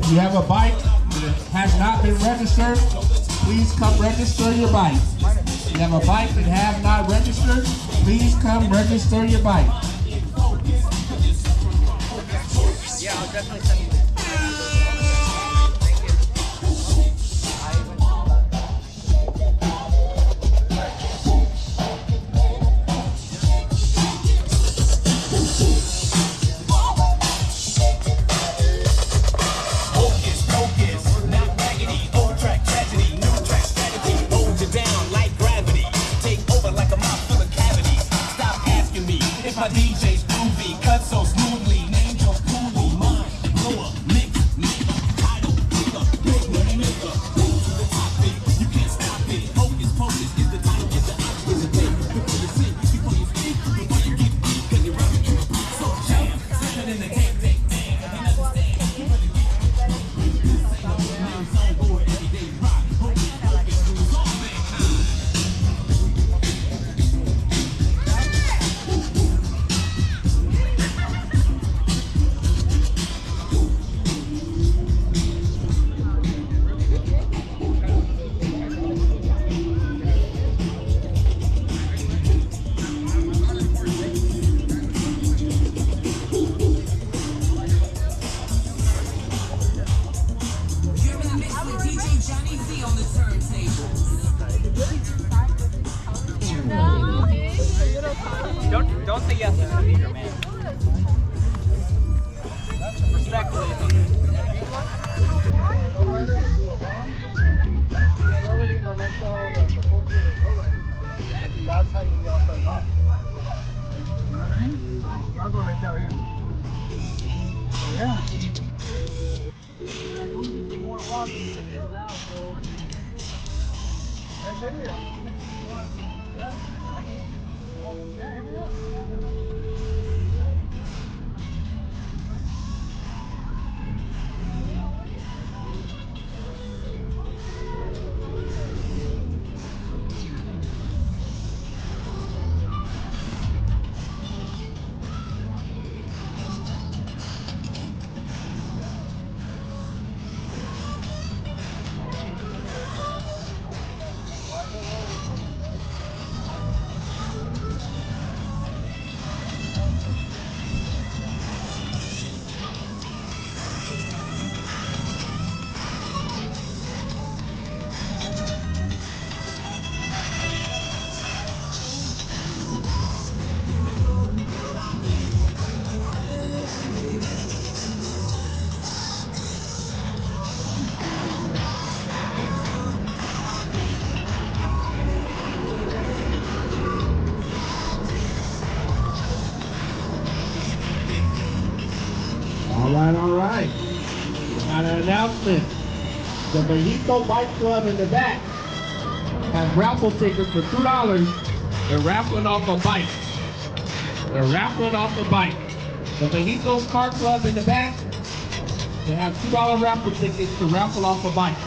If you have a bike that has not been registered, please come register your bike. If you have a bike that have not registered, please come register your bike. Yeah, I'll definitely send you. My DJ's groovy, cut so smoothly, name just coolly, mine, blower, mix, title, big money maker, to the topic, you can't stop it, hocus pocus is the title, get the option, the day, before you sing, before you speak, before you get deep, cause you're rapping, so jam, slipping in the game, ain't nothing stand, you better get names on board, everyday rock, hocus pocus, rules all mankind. Don't say yes to the leader, man. Respectfully. I'll go right down here. Yeah. All right. Got an announcement. The Mexico Bike Club in the back has raffle tickets for $2. They're raffling off a bike. They're raffling off a bike. The Mexico Car Club in the back, they have $2 raffle tickets to raffle off a bike.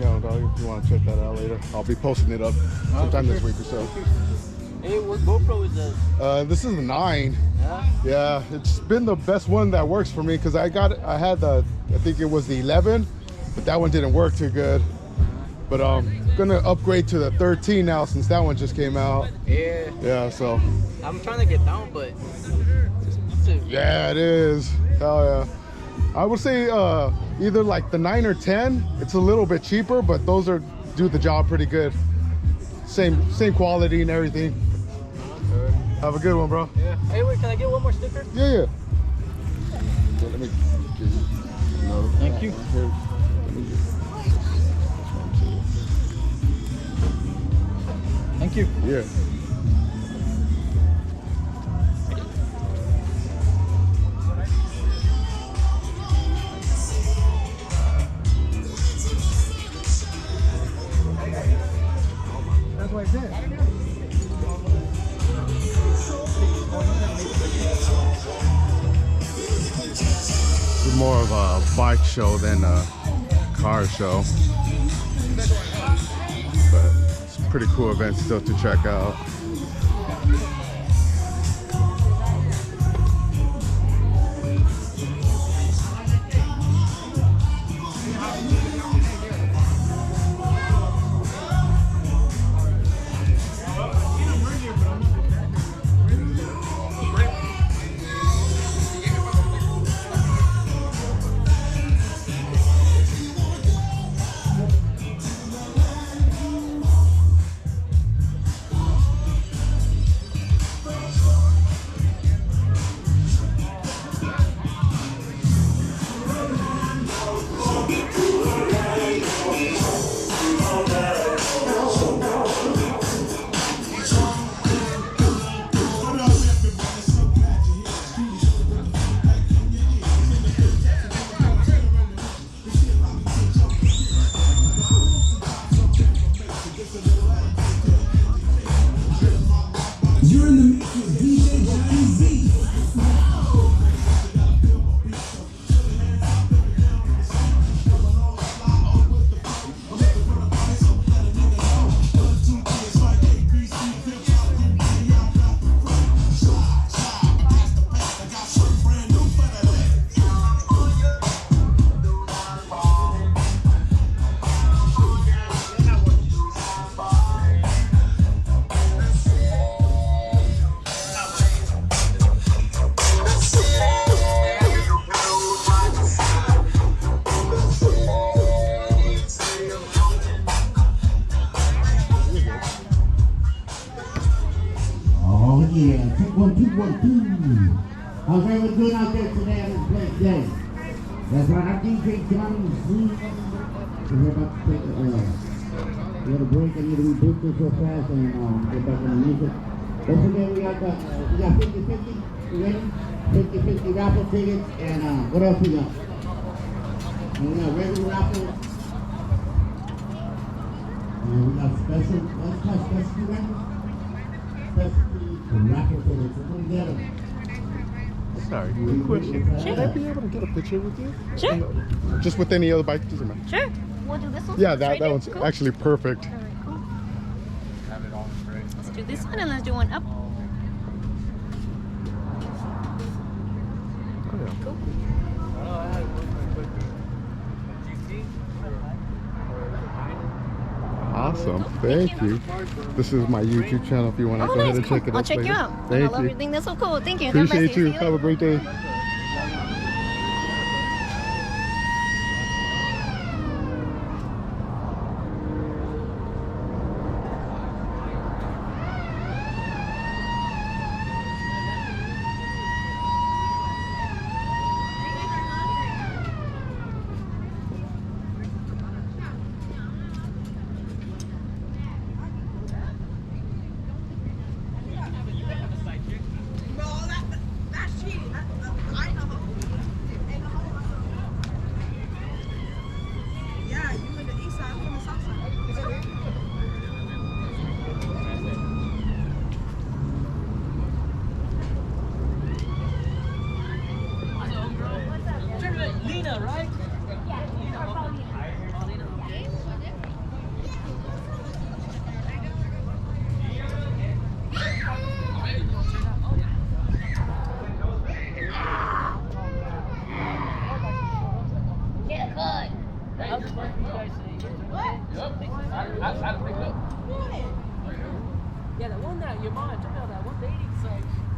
channel, dog, if you want to check that out later. I'll be posting it up sometime this week or so. Hey, what GoPro is this? This is the 9. Yeah? Yeah, it's been the best one that works for me because I had the, I think it was the 11, but that one didn't work too good. But gonna upgrade to the 13 now since that one just came out. Yeah. Yeah, so. I'm trying to get down, but Yeah, it is. Hell yeah. I would say either like the 9 or 10. It's a little bit cheaper, but those do the job pretty good. Same quality and everything. Have a good one, bro. Yeah. Hey, wait, can I get one more sticker? Yeah, yeah. So let me give you another. Thank you. Here, let me give Thank you. Yeah. That's what I said. It's more of a bike show than a car show. But it's a pretty cool event still to check out. You're in the mix with DJ Johnny Z. Oh yeah, check 1 2 1 2. How's everyone doing out there today on this great day? That's right, I'm DJ Johnny Z. We're about to take a little break. I need to reboot this real fast and get back on the music. Don't forget we got 50-50. You ready? 50-50 raffle tickets and what else we got? And we got regular raffle. And we got special. What's called specialty raffle? Specialty raffle tickets. We're gonna get them. Sorry, quick question. Sure. Would I be able to get a picture with you? Sure. Just with any other bike? Doesn't matter. Sure. We'll do this one. Yeah, that Straight in? one's Cool. actually perfect. All right, cool. Let's do this one and let's do one up. Cool. Awesome. Thank you. This is my YouTube channel if you want to Oh, go ahead nice. and Cool. check it out. I'll check you later. out. I Thank love you. everything. That's so cool. Thank you. God bless Appreciate you. See Have a great day. I picked up. Yeah, the one that your mom took me on that 180 is like